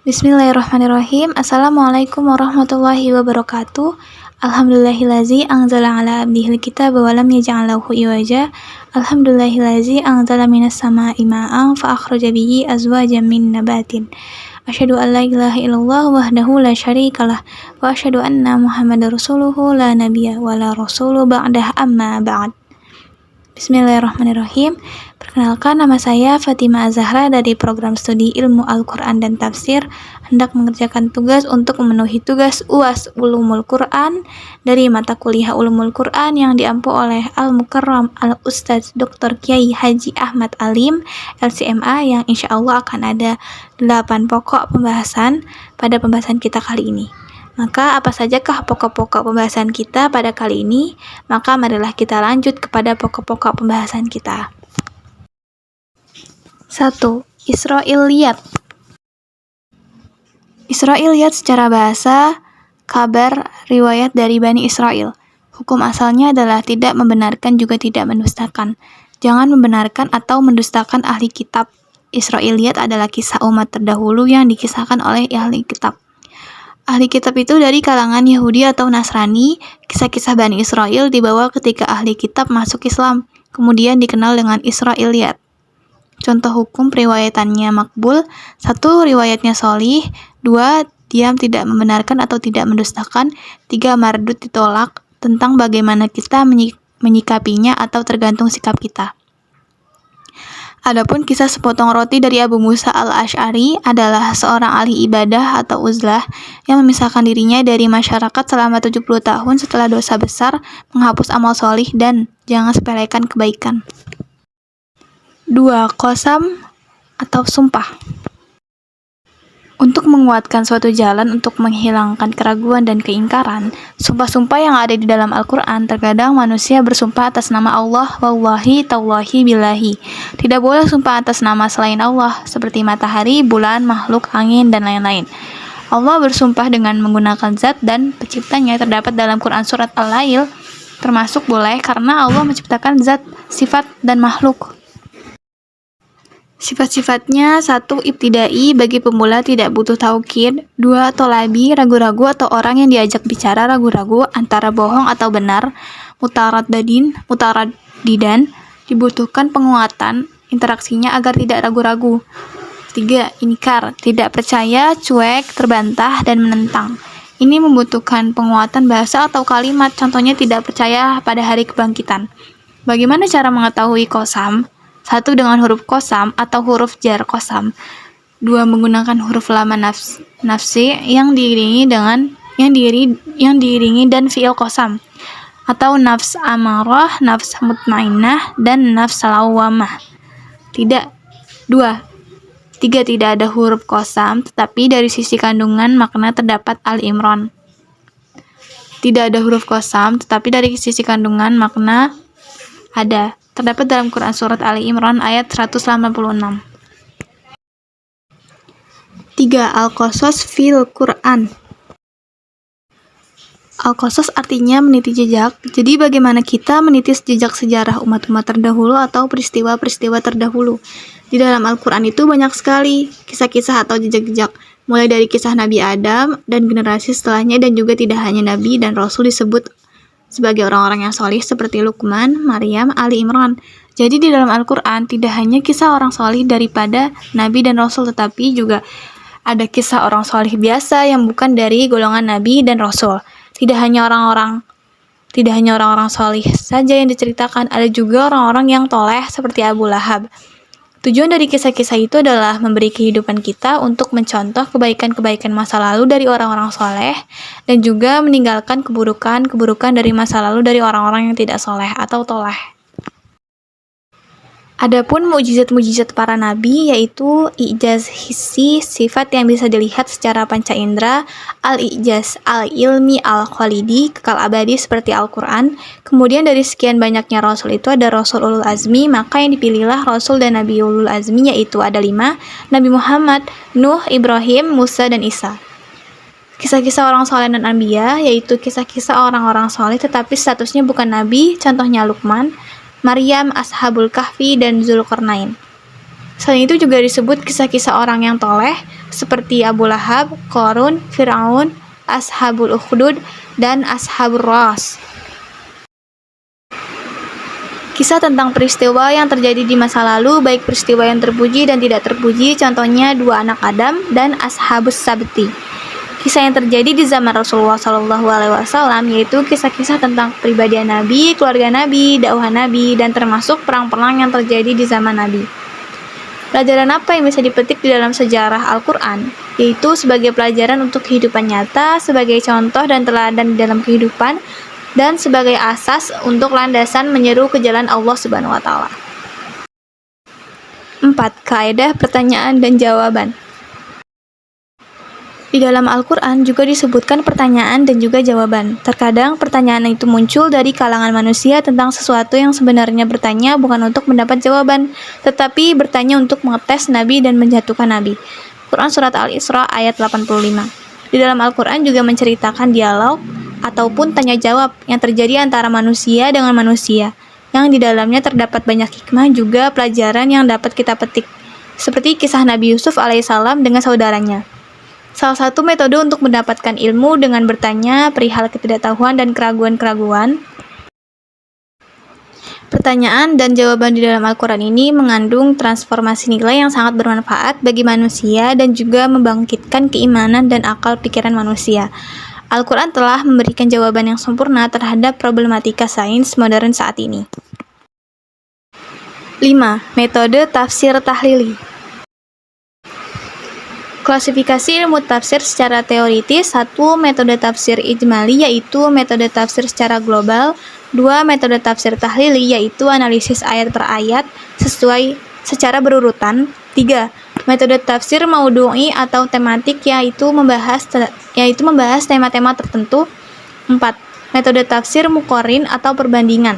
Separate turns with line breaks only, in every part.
Bismillahirrahmanirrahim. Assalamualaikum warahmatullahi wabarakatuh. Alhamdulillahillazi anzala ala abdihil kitaba wa lam yaj'al lahu iwaja. Alhamdulillahillazi anzala minas sama'i ma'an fa akhraja bihi azwajan min nabatin. Asyhadu an la ilaha illallah wahdahu la syarikalah wa asyhadu anna Muhammadar rasuluhu la nabiyya wa la rasulu ba'dah amma ba'd. Bismillahirrahmanirrahim. Perkenalkan, nama saya Fatima Azahra dari program studi ilmu Al-Quran dan Tafsir, hendak mengerjakan tugas untuk memenuhi tugas UAS Ulumul Quran dari mata kuliah Ulumul Quran yang diampu oleh Al-Mukarram Al-Ustadz Dr. Kiai Haji Ahmad Alim, LCMA, yang insya Allah akan ada 8 pokok pembahasan pada pembahasan kita kali ini. Maka apa sajakah pokok-pokok pembahasan kita pada kali ini? Maka marilah kita lanjut kepada pokok-pokok pembahasan kita. 1. Israiliyat. Israiliyat secara bahasa, kabar riwayat dari Bani Israel. Hukum asalnya adalah tidak membenarkan juga tidak mendustakan. Jangan membenarkan atau mendustakan ahli kitab. Israiliyat adalah kisah umat terdahulu yang dikisahkan oleh ahli kitab. Ahli kitab itu dari kalangan Yahudi atau Nasrani. Kisah-kisah Bani Israel dibawa ketika ahli kitab masuk Islam, kemudian dikenal dengan Israiliyat. Contoh hukum periwayatannya makbul: 1. Riwayatnya sholih. 2. Diam tidak membenarkan atau tidak mendustakan. 3. Mardud ditolak, tentang bagaimana kita menyikapinya atau tergantung sikap kita. Adapun kisah sepotong roti dari Abu Musa al-Asy'ari adalah seorang ahli ibadah atau uzlah yang memisahkan dirinya dari masyarakat selama 70 tahun setelah dosa besar, menghapus amal solih, dan jangan sepelekan kebaikan. 2. Qasam atau sumpah. Untuk menguatkan suatu jalan untuk menghilangkan keraguan dan keingkaran, sumpah-sumpah yang ada di dalam Al-Quran, terkadang manusia bersumpah atas nama Allah, wallahi, tallahi, billahi. Tidak boleh sumpah atas nama selain Allah, seperti matahari, bulan, makhluk, angin, dan lain-lain. Allah bersumpah dengan menggunakan zat dan penciptanya terdapat dalam Quran surat Al-Lail, termasuk boleh karena Allah menciptakan zat, sifat, dan makhluk. Sifat-sifatnya: 1. Ibtidai, bagi pemula tidak butuh taukid. 2. Tolabi, ragu-ragu atau orang yang diajak bicara ragu-ragu antara bohong atau benar. Mutaradidan, dibutuhkan penguatan interaksinya agar tidak ragu-ragu. 3. Inkar, tidak percaya, cuek, terbantah, dan menentang. Ini membutuhkan penguatan bahasa atau kalimat, contohnya tidak percaya pada hari kebangkitan. Bagaimana cara mengetahui qasam? 1. Dengan huruf qasam atau huruf jar qasam. 2. Menggunakan huruf lama nafsi yang diiringi dan fiil qasam, atau nafs amarah, nafs mutmainnah, dan nafs lawamah. 3. Tidak ada huruf qasam, tetapi dari sisi kandungan makna terdapat Al-Imran. Tidak ada huruf qasam, tetapi dari sisi kandungan makna ada. Terdapat dalam Quran surat Ali Imran ayat 186. 3. Al-Qasas fil Quran. Al-Qasas artinya meniti jejak. Jadi bagaimana kita menitis jejak sejarah umat-umat terdahulu atau peristiwa-peristiwa terdahulu. Di dalam Al-Quran itu banyak sekali kisah-kisah atau jejak-jejak, mulai dari kisah Nabi Adam dan generasi setelahnya, dan juga tidak hanya Nabi dan Rasul disebut sebagai orang-orang yang solih seperti Luqman, Maryam, Ali Imran. Jadi di dalam Al-Quran tidak hanya kisah orang solih daripada Nabi dan Rasul, tetapi juga ada kisah orang solih biasa yang bukan dari golongan Nabi dan Rasul. Tidak hanya orang-orang solih saja yang diceritakan, ada juga orang-orang yang toleh seperti Abu Lahab. Tujuan dari kisah-kisah itu adalah memberi kehidupan kita untuk mencontoh kebaikan-kebaikan masa lalu dari orang-orang soleh, dan juga meninggalkan keburukan-keburukan dari masa lalu dari orang-orang yang tidak soleh atau toleh. Adapun mukjizat-mukjizat para nabi, yaitu ijaz hissi, sifat yang bisa dilihat secara panca indera, al-ijaz al-ilmi al-khalidi, kekal abadi seperti Al-Quran. Kemudian dari sekian banyaknya rasul itu ada rasul ulul azmi, maka yang dipilihlah rasul dan nabi ulul azmi, yaitu ada 5: Nabi Muhammad, Nuh, Ibrahim, Musa, dan Isa. Kisah-kisah orang soleh dan anbiya, yaitu kisah-kisah orang-orang soleh tetapi statusnya bukan nabi, contohnya Luqman, Maryam, Ashabul Kahfi, dan Zulkarnain. Selain itu juga disebut kisah-kisah orang yang toleh, seperti Abu Lahab, Qarun, Fir'aun, Ashabul Ukhdud, dan Ashabur Ras. Kisah tentang peristiwa yang terjadi di masa lalu, baik peristiwa yang terpuji dan tidak terpuji, contohnya dua anak Adam dan Ashabus Sabti. Kisah yang terjadi di zaman Rasulullah SAW, yaitu kisah-kisah tentang kepribadian Nabi, keluarga Nabi, dakwah Nabi, dan termasuk perang-perang yang terjadi di zaman Nabi. Pelajaran apa yang bisa dipetik di dalam sejarah Al-Quran? Yaitu sebagai pelajaran untuk kehidupan nyata, sebagai contoh dan teladan di dalam kehidupan, dan sebagai asas untuk landasan menyeru ke jalan Allah Subhanahu wa Ta'ala. 4. Kaidah pertanyaan dan jawaban. Di dalam Al-Quran juga disebutkan pertanyaan dan juga jawaban. Terkadang pertanyaan itu muncul dari kalangan manusia tentang sesuatu yang sebenarnya bertanya bukan untuk mendapat jawaban, tetapi bertanya untuk mengetes Nabi dan menjatuhkan Nabi. Quran Surat Al-Isra ayat 85. Di dalam Al-Quran juga menceritakan dialog ataupun tanya jawab yang terjadi antara manusia dengan manusia, yang di dalamnya terdapat banyak hikmah juga pelajaran yang dapat kita petik, seperti kisah Nabi Yusuf alaihissalam dengan saudaranya. Salah satu metode untuk mendapatkan ilmu dengan bertanya perihal ketidaktahuan dan keraguan-keraguan. Pertanyaan dan jawaban di dalam Al-Quran ini mengandung transformasi nilai yang sangat bermanfaat bagi manusia dan juga membangkitkan keimanan dan akal pikiran manusia. Al-Quran telah memberikan jawaban yang sempurna terhadap problematika sains modern saat ini. 5. Metode tafsir tahlili. Klasifikasi ilmu tafsir secara teoritis. 1. Metode tafsir ijmali, yaitu metode tafsir secara global. 2. Metode tafsir tahlili, yaitu analisis ayat per ayat secara berurutan. 3. Metode tafsir maudu'i atau tematik, yaitu membahas tema-tema tertentu. 4. Metode tafsir muqarrin atau perbandingan.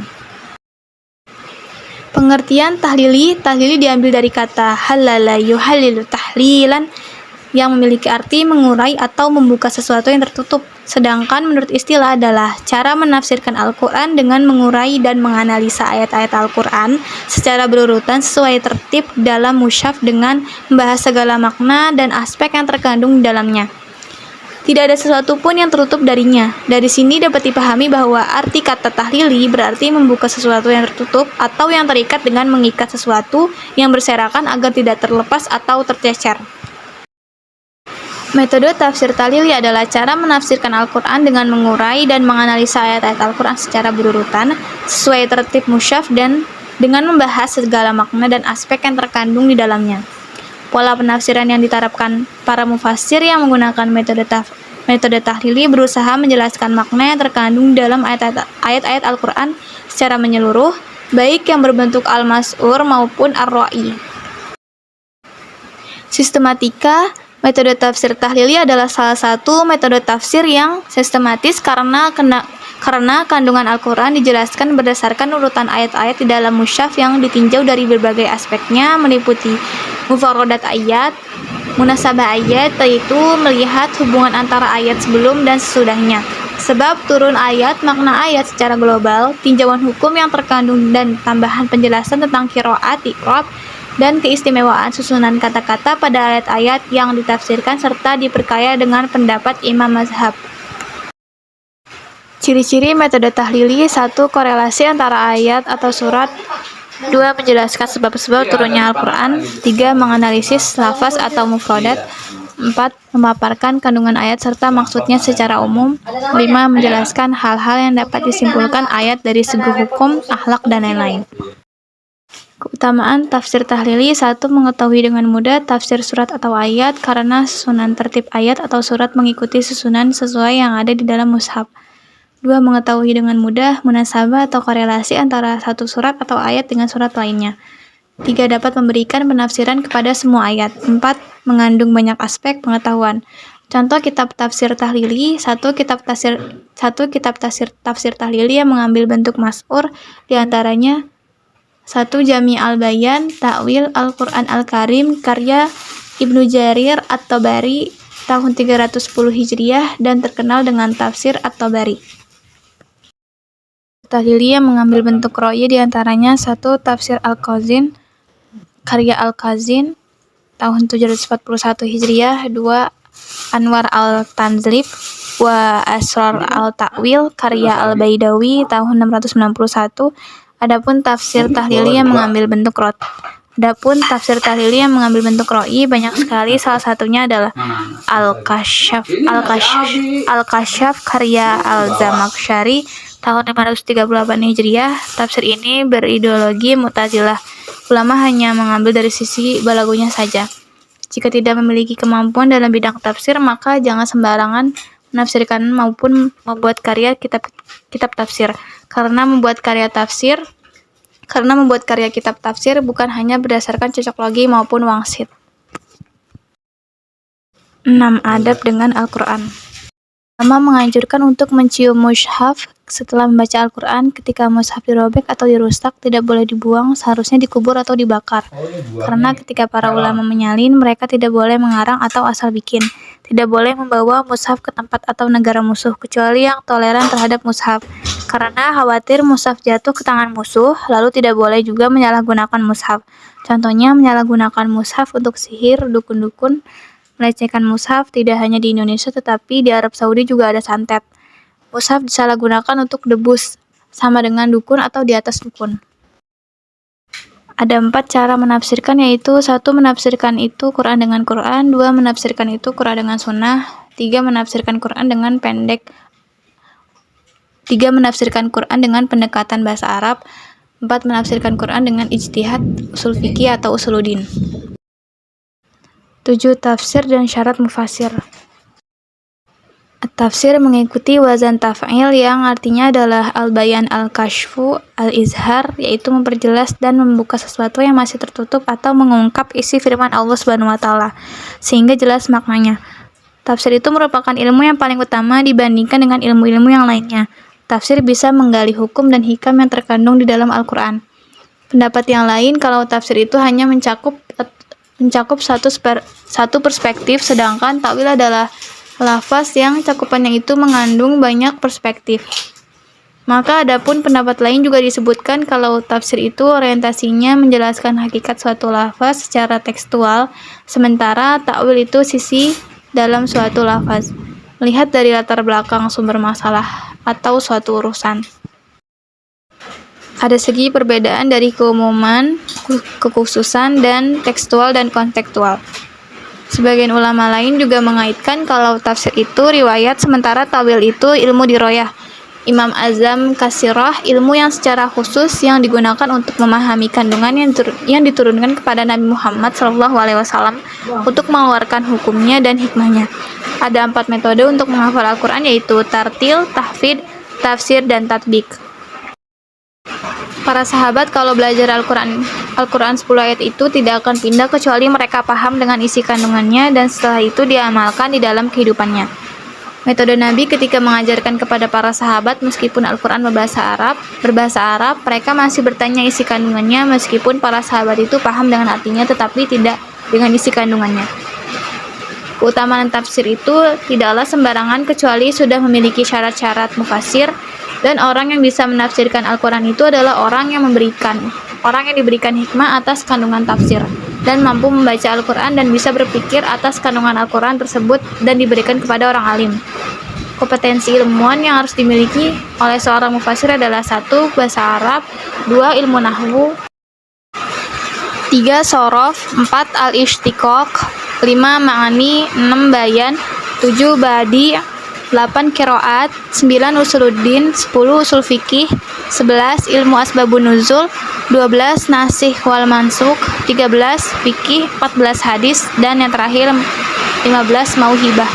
Pengertian tahlili. Tahlili diambil dari kata halala yuhalilu tahlilan, yang memiliki arti mengurai atau membuka sesuatu yang tertutup. Sedangkan menurut istilah adalah cara menafsirkan Al-Quran dengan mengurai dan menganalisa ayat-ayat Al-Quran secara berurutan sesuai tertib dalam mushaf dengan membahas segala makna dan aspek yang terkandung di dalamnya. Tidak ada sesuatu pun yang tertutup darinya. Dari sini dapat dipahami bahwa arti kata tahlili berarti membuka sesuatu yang tertutup atau yang terikat dengan mengikat sesuatu yang berserakan agar tidak terlepas atau tercecer. Metode tafsir tahlili adalah cara menafsirkan Al-Quran dengan mengurai dan menganalisa ayat-ayat Al-Quran secara berurutan sesuai tertib mushaf dan dengan membahas segala makna dan aspek yang terkandung di dalamnya. Pola penafsiran yang diterapkan para mufassir yang menggunakan metode tahlili berusaha menjelaskan makna yang terkandung dalam ayat-ayat Al-Quran secara menyeluruh, baik yang berbentuk al-mas'ur maupun ar-ra'i. Sistematika. Metode tafsir tahlili adalah salah satu metode tafsir yang sistematis karena kandungan Al-Quran dijelaskan berdasarkan urutan ayat-ayat di dalam mushaf yang ditinjau dari berbagai aspeknya, meliputi mufarodat ayat, munasabah ayat, yaitu melihat hubungan antara ayat sebelum dan sesudahnya, sebab turun ayat, makna ayat secara global, tinjauan hukum yang terkandung dan tambahan penjelasan tentang qiraat, iqrab, dan keistimewaan susunan kata-kata pada ayat-ayat yang ditafsirkan serta diperkaya dengan pendapat imam mazhab. Ciri-ciri metode tahlili. 1. Korelasi antara ayat atau surat. 2. Menjelaskan sebab-sebab turunnya Al-Quran. 3. Menganalisis lafaz atau mufradat. 4. Memaparkan kandungan ayat serta maksudnya secara umum. 5. Menjelaskan hal-hal yang dapat disimpulkan ayat dari segi hukum, akhlak, dan lain-lain. Keutamaan tafsir tahlili. 1. Mengetahui dengan mudah tafsir surat atau ayat karena susunan tertib ayat atau surat mengikuti susunan sesuai yang ada di dalam mushaf. 2. Mengetahui dengan mudah munasabah atau korelasi antara satu surat atau ayat dengan surat lainnya. 3. Dapat memberikan penafsiran kepada semua ayat. 4. Mengandung banyak aspek pengetahuan. Contoh kitab tafsir tahlili. 1. Kitab tafsir tahlili yang mengambil bentuk mas'ur, diantaranya 1. Jami' al-Bayan, Ta'wil Al-Quran Al-Karim, karya Ibnu Jarir At-Tabari, tahun 310 Hijriah, dan terkenal dengan tafsir At-Tabari. Tahlili yang mengambil bentuk ro'yi diantaranya 1. Tafsir Al-Qazin, karya Al-Qazin, tahun 741 Hijriah. 2. Anwar al-Tanzilib wa Asrar al-Ta'wil karya al-Baidawi tahun 691. Adapun tafsir tahlili yang mengambil bentuk roi banyak sekali, salah satunya adalah Al-Kashaf karya Al-Zamakhsyari tahun 538 Hijriah. Tafsir ini berideologi Mu'tazilah. Ulama hanya mengambil dari sisi balagonya saja. Jika tidak memiliki kemampuan dalam bidang tafsir, maka jangan sembarangan menafsirkan maupun membuat karya kitab tafsir. Karena membuat karya kitab tafsir bukan hanya berdasarkan cocok logi maupun wangsit. 6. Adab dengan Al-Quran. Ulama menganjurkan untuk mencium mushaf setelah membaca Al-Quran. Ketika mushaf dirobek atau dirusak, tidak boleh dibuang, seharusnya dikubur atau dibakar. Karena ketika para ulama menyalin, mereka tidak boleh mengarang atau asal bikin. Tidak boleh membawa mushaf ke tempat atau negara musuh, kecuali yang toleran terhadap mushaf. Karena khawatir mushaf jatuh ke tangan musuh, lalu tidak boleh juga menyalahgunakan mushaf. Contohnya, menyalahgunakan mushaf untuk sihir, dukun-dukun. Melecehkan mushaf tidak hanya di Indonesia, tetapi di Arab Saudi juga ada santet. Mushaf disalahgunakan untuk debus, sama dengan dukun atau di atas dukun. Ada 4 cara menafsirkan, yaitu 1. Menafsirkan itu Quran dengan Quran. 2. Menafsirkan itu Quran dengan sunnah. 3. Menafsirkan Quran dengan pendekatan bahasa Arab. 4. Menafsirkan Quran dengan ijtihad, usul fikih atau usuluddin. 7. Tafsir dan syarat mufassir. Tafsir mengikuti wazan taf'il yang artinya adalah al-bayan, al-kashfu, al-izhar, yaitu memperjelas dan membuka sesuatu yang masih tertutup atau mengungkap isi firman Allah Subhanahu wa taala sehingga jelas maknanya. Tafsir itu merupakan ilmu yang paling utama dibandingkan dengan ilmu-ilmu yang lainnya. Tafsir bisa menggali hukum dan hikam yang terkandung di dalam Al-Qur'an. Pendapat yang lain kalau tafsir itu hanya mencakup satu perspektif, sedangkan takwil adalah lafaz yang cakupannya itu mengandung banyak perspektif. Maka adapun pendapat lain juga disebutkan kalau tafsir itu orientasinya menjelaskan hakikat suatu lafaz secara tekstual, sementara takwil itu sisi dalam suatu lafaz, melihat dari latar belakang sumber masalah atau suatu urusan. Ada segi perbedaan dari keumuman, kekhususan, dan tekstual dan kontekstual. Sebagian ulama lain juga mengaitkan kalau tafsir itu riwayat, sementara tawil itu ilmu diroyah. Imam Azam Kasirah, ilmu yang secara khusus yang digunakan untuk memahami kandungan yang diturunkan kepada Nabi Muhammad SAW untuk mengeluarkan hukumnya dan hikmahnya. Ada 4 metode untuk menghafal Al-Quran, yaitu tartil, tahfidz, tafsir, dan tatbik. Para sahabat kalau belajar Al-Quran 10 ayat itu tidak akan pindah kecuali mereka paham dengan isi kandungannya dan setelah itu diamalkan di dalam kehidupannya. Metode Nabi ketika mengajarkan kepada para sahabat, meskipun Al-Quran berbahasa Arab, mereka masih bertanya isi kandungannya meskipun para sahabat itu paham dengan artinya tetapi tidak dengan isi kandungannya. Keutamaan tafsir itu tidaklah sembarangan kecuali sudah memiliki syarat-syarat mufassir. Dan orang yang bisa menafsirkan Al-Quran itu adalah orang yang diberikan hikmah atas kandungan tafsir dan mampu membaca Al-Quran dan bisa berpikir atas kandungan Al-Quran tersebut dan diberikan kepada orang alim. Kompetensi ilmuwan yang harus dimiliki oleh seorang mufassir adalah 1. Bahasa Arab, 2. Ilmu nahwu, 3. Shorof, 4. Al-Ishtiqaq, 5. Ma'ani, 6. Bayan, 7. Badi, 8. Qiraat, 9. Usuluddin, 10. Usul fikih, 11. Ilmu asbabun nuzul, 12. Nasikh wal mansukh, 13. Fikih, 14. Hadis, dan yang terakhir 15. Mauhibah.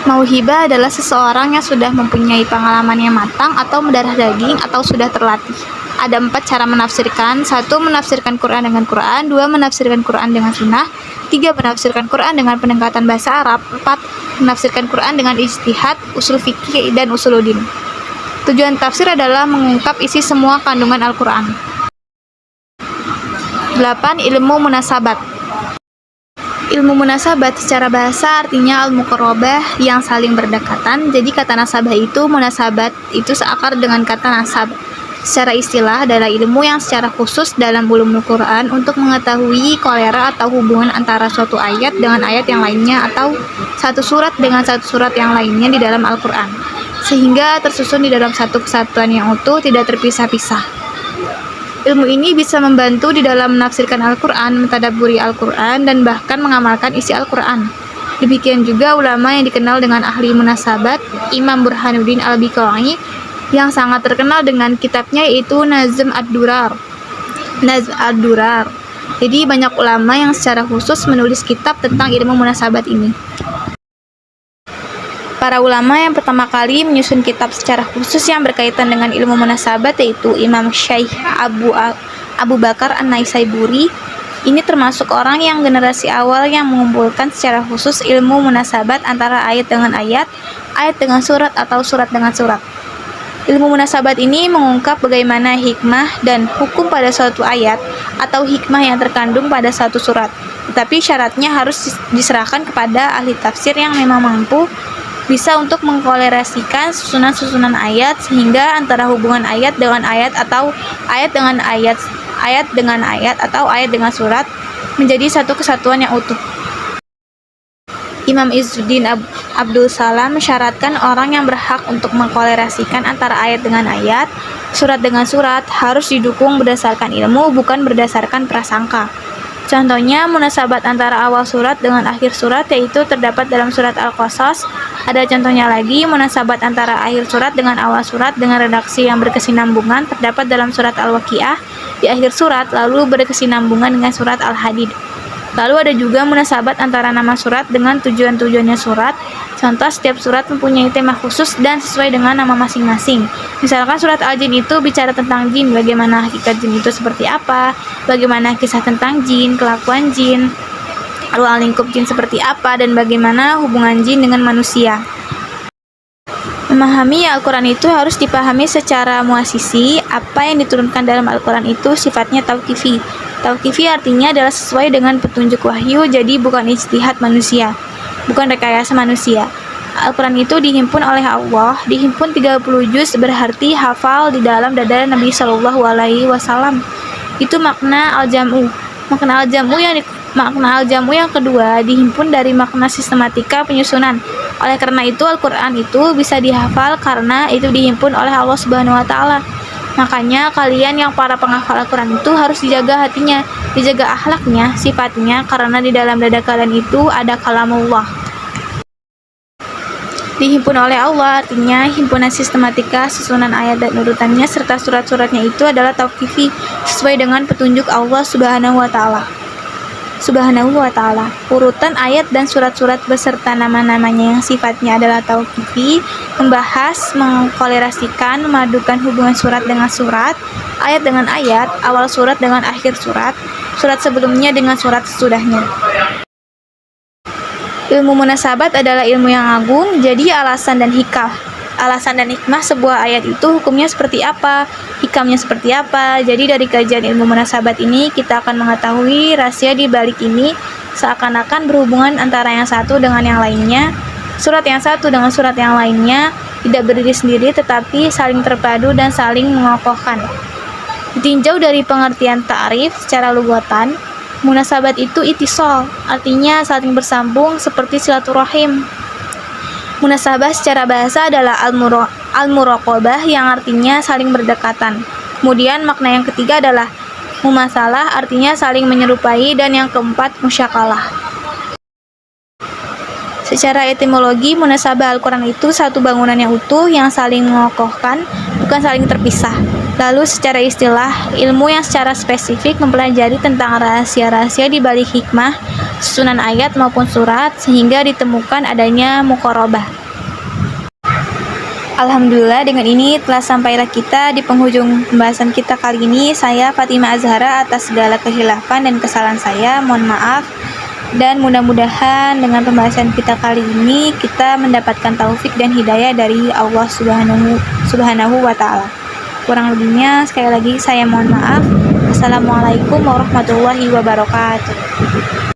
Mauhibah adalah seseorang yang sudah mempunyai pengalaman yang matang atau mendarah daging atau sudah terlatih. Ada 4 cara menafsirkan. 1. Menafsirkan Quran dengan Quran. 2. Menafsirkan Quran dengan sunnah. 3. Menafsirkan Quran dengan pendekatan bahasa Arab. 4. Menafsirkan Quran dengan ijtihad, usul fikih, dan usuluddin. Tujuan tafsir adalah mengungkap isi semua kandungan Al-Quran. 8. Ilmu munasabat. Ilmu munasabat secara bahasa artinya al-muqarrabah, yang saling berdekatan. Jadi kata nasabah itu, munasabat itu seakar dengan kata nasab. Secara istilah adalah ilmu yang secara khusus dalam ulumul Quran untuk mengetahui kolera atau hubungan antara suatu ayat dengan ayat yang lainnya atau satu surat dengan satu surat yang lainnya di dalam Al-Quran, sehingga tersusun di dalam satu kesatuan yang utuh, tidak terpisah-pisah. Ilmu ini bisa membantu di dalam menafsirkan Al-Quran, mentadabburi Al-Quran, dan bahkan mengamalkan isi Al-Quran. Demikian juga ulama yang dikenal dengan ahli munasabat, Imam Burhanuddin Al-Biqai, yang sangat terkenal dengan kitabnya yaitu Nazm ad-Durar. Jadi banyak ulama yang secara khusus menulis kitab tentang ilmu munasabat ini. Para ulama yang pertama kali menyusun kitab secara khusus yang berkaitan dengan ilmu munasabat yaitu Imam Syekh Abu Bakar An-Naisaburi. Ini termasuk orang yang generasi awal yang mengumpulkan secara khusus ilmu munasabat antara ayat dengan ayat dengan surat atau surat dengan surat. Ilmu munasabat ini mengungkap bagaimana hikmah dan hukum pada suatu ayat atau hikmah yang terkandung pada satu surat. Tetapi syaratnya harus diserahkan kepada ahli tafsir yang memang mampu bisa untuk mengkolerasikan susunan-susunan ayat sehingga antara hubungan ayat dengan ayat atau ayat dengan ayat atau ayat dengan surat menjadi satu kesatuan yang utuh. Imam Izzuddin Abdul Salam mensyaratkan orang yang berhak untuk mengkolerasikan antara ayat dengan ayat, surat dengan surat, harus didukung berdasarkan ilmu, bukan berdasarkan prasangka. Contohnya, munasabat antara awal surat dengan akhir surat yaitu terdapat dalam surat Al-Qasas. Ada contohnya lagi, munasabat antara akhir surat dengan awal surat dengan redaksi yang berkesinambungan terdapat dalam surat Al-Waqiah di akhir surat, lalu berkesinambungan dengan surat Al-Hadid. Lalu ada juga munasabat antara nama surat dengan tujuan-tujuannya surat. Contoh, setiap surat mempunyai tema khusus dan sesuai dengan nama masing-masing. Misalkan surat Al-Jin itu bicara tentang jin, bagaimana hakikat jin itu seperti apa, bagaimana kisah tentang jin, kelakuan jin, ruang lingkup jin seperti apa, dan bagaimana hubungan jin dengan manusia. Memahami Al-Quran itu harus dipahami secara muasisi. Apa yang diturunkan dalam Al-Quran itu sifatnya tauqifi. Tauqifi artinya adalah sesuai dengan petunjuk wahyu, jadi bukan ijtihad manusia, bukan rekayasa manusia. Al-Quran itu dihimpun oleh Allah, dihimpun 30 juz, berarti hafal di dalam dada Nabi Shallallahu Alaihi Wasallam. Itu makna al-jam'u. Makna al-jam'u yang kedua dihimpun dari makna sistematika penyusunan. Oleh karena itu Al-Quran itu bisa dihafal karena itu dihimpun oleh Allah Subhanahu Wa Taala. Makanya kalian yang para penghafal Al-Quran itu harus dijaga hatinya, dijaga akhlaknya, sifatnya, karena di dalam dada kalian itu ada kalamullah. Dihimpun oleh Allah artinya himpunan sistematika, susunan ayat dan urutannya serta surat-suratnya itu adalah tauqifi, sesuai dengan petunjuk Allah Subhanahu wa Ta'ala. Urutan ayat dan surat-surat beserta nama-namanya yang sifatnya adalah tauqifi membahas, mengkolerasikan, memadukan hubungan surat dengan surat, ayat dengan ayat, awal surat dengan akhir surat, surat sebelumnya dengan surat sesudahnya. Ilmu munasabat adalah ilmu yang agung, jadi alasan dan hikmah sebuah ayat itu hukumnya seperti apa, hikamnya seperti apa. Jadi dari kajian ilmu munasabat ini kita akan mengetahui rahasia di balik ini, seakan-akan berhubungan antara yang satu dengan yang lainnya. Surat yang satu dengan surat yang lainnya tidak berdiri sendiri tetapi saling terpadu dan saling mengokohkan. Ditinjau dari pengertian ta'rif secara lugatan, munasabat itu itisol, artinya saling bersambung seperti silaturahim. Munasabah secara bahasa adalah al-muraqabah yang artinya saling berdekatan. Kemudian makna yang ketiga adalah mumasalah, artinya saling menyerupai, dan yang keempat musyakalah. Secara etimologi, munasabah Al-Quran itu satu bangunan yang utuh yang saling mengokohkan, bukan saling terpisah. Lalu secara istilah, ilmu yang secara spesifik mempelajari tentang rahasia-rahasia di balik hikmah, susunan ayat maupun surat, sehingga ditemukan adanya muqarabah. Alhamdulillah, dengan ini telah sampailah kita di penghujung pembahasan kita kali ini. Saya Fatimah Azhara, atas segala kehilafan dan kesalahan saya, mohon maaf. Dan mudah-mudahan dengan pembahasan kita kali ini kita mendapatkan taufik dan hidayah dari Allah Subhanahu wa Ta'ala. Kurang lebihnya sekali lagi saya mohon maaf. Assalamualaikum warahmatullahi wabarakatuh.